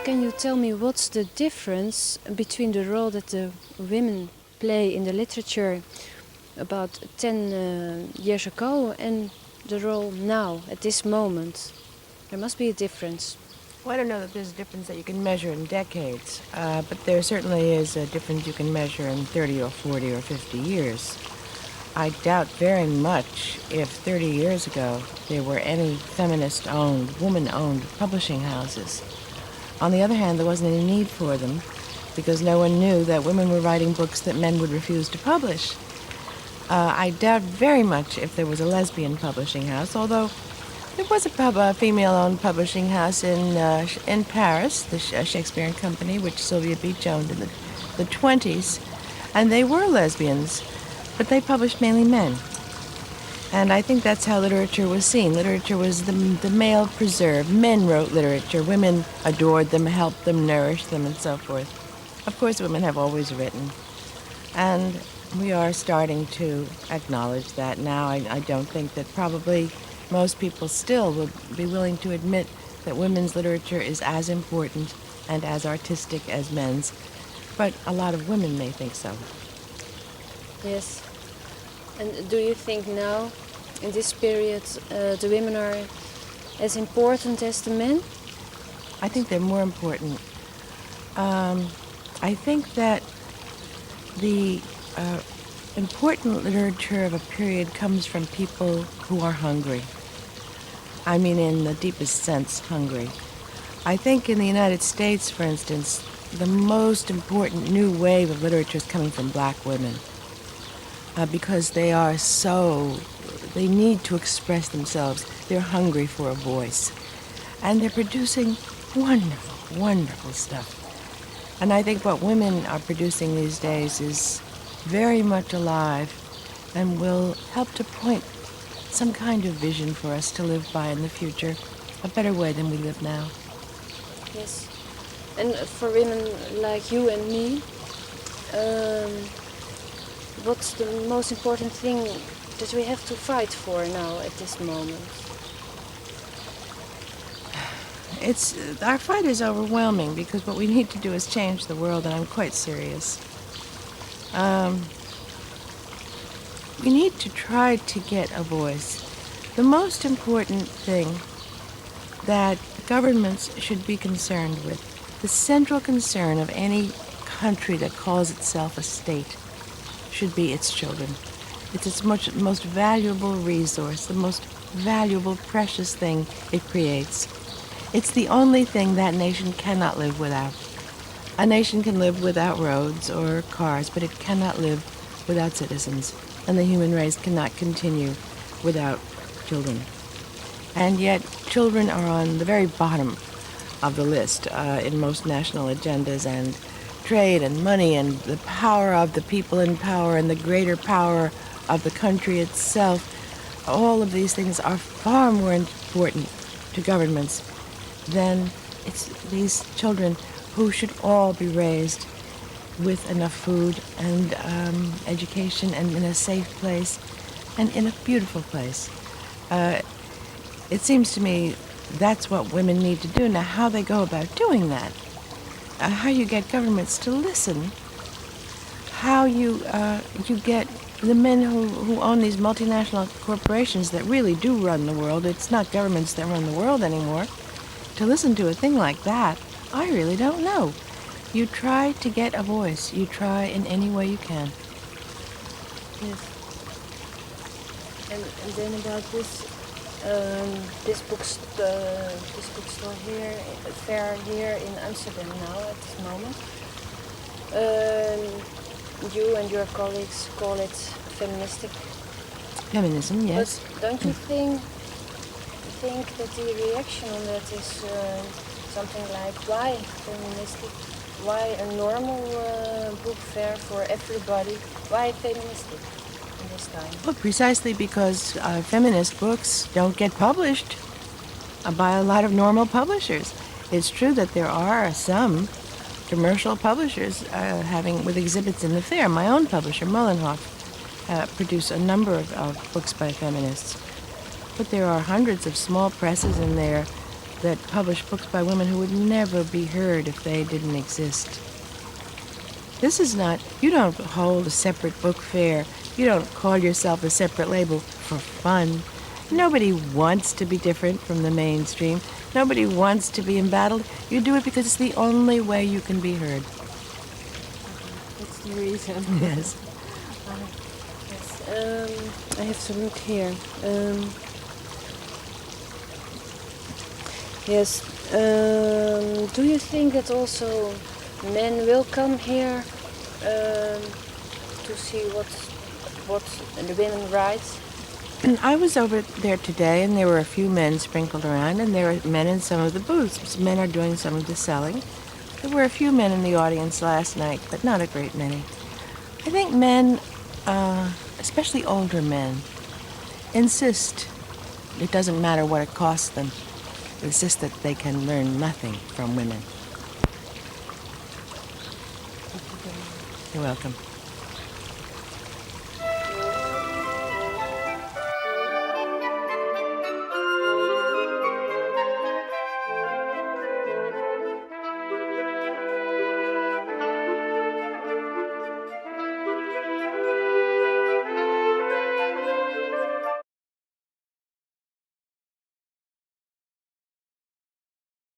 can you tell me what's the difference between the role that the women play in the literature about 10 years ago and the role now, at this moment? There must be a difference. Well, I don't know that there's a difference that you can measure in decades, but there certainly is a difference you can measure in 30 or 40 or 50 years. I doubt very much if 30 years ago there were any feminist-owned, woman-owned publishing houses. On the other hand, there wasn't any need for them because no one knew that women were writing books that men would refuse to publish. I doubt very much if there was a lesbian publishing house, although there was a female-owned publishing house in Paris, the Shakespeare Company, which Sylvia Beach owned in the 20s, and they were lesbians, but they published mainly men. And I think that's how literature was seen. Literature was the male preserve. Men wrote literature. Women adored them, helped them, nourished them, and so forth. Of course, women have always written. And we are starting to acknowledge that now. I don't think that probably most people still will be willing to admit that women's literature is as important and as artistic as men's. But a lot of women may think so. Yes. And do you think now, in this period, the women are as important as the men? I think they're more important. I think that the important literature of a period comes from people who are hungry. I mean, in the deepest sense, hungry. I think in the United States, for instance, the most important new wave of literature is coming from black women. Because they need to express themselves. They're hungry for a voice. And they're producing wonderful, wonderful stuff. And I think what women are producing these days is very much alive and will help to point some kind of vision for us to live by in the future, a better way than we live now. Yes. And for women like you and me, what's the most important thing that we have to fight for now at this moment? Our fight is overwhelming because what we need to do is change the world, and I'm quite serious. We need to try to get a voice. The most important thing that governments should be concerned with, the central concern of any country that calls itself a state, should be its children. It's its most valuable resource, the most valuable, precious thing it creates. It's the only thing that nation cannot live without. A nation can live without roads or cars, but it cannot live without citizens. And the human race cannot continue without children. And yet, children are on the very bottom of the list in most national agendas, and trade and money and the power of the people in power and the greater power of the country itself, all of these things are far more important to governments than it's these children who should all be raised with enough food and education and in a safe place and in a beautiful place. It seems to me that's what women need to do. Now, how they go about doing that, how you get governments to listen, how you get the men who own these multinational corporations that really do run the world, it's not governments that run the world anymore, to listen to a thing like that, I really don't know. You try to get a voice. You try in any way you can. Yes. And then about this bookstore here, fair here in Amsterdam now at this moment. You and your colleagues call it feministic. Feminism, yes. But don't you think that the reaction on that is something like, why feministic? Why a normal book fair for everybody? Why feministic in this time? Well, precisely because feminist books don't get published by a lot of normal publishers. It's true that there are some commercial publishers with exhibits in the fair. My own publisher, Mullenhoff, produced a number of books by feminists. But there are hundreds of small presses in there that publish books by women who would never be heard if they didn't exist. This is not, you don't hold a separate book fair. You don't call yourself a separate label for fun. Nobody wants to be different from the mainstream. Nobody wants to be embattled. You do it because it's the only way you can be heard. That's the reason. Yes. I have to look here. Yes. Do you think that also men will come here to see what the women write? I was over there today, and there were a few men sprinkled around, and there were men in some of the booths. Men are doing some of the selling. There were a few men in the audience last night, but not a great many. I think men, especially older men, insist it doesn't matter what it costs them. Insist that they can learn nothing from women. You're welcome.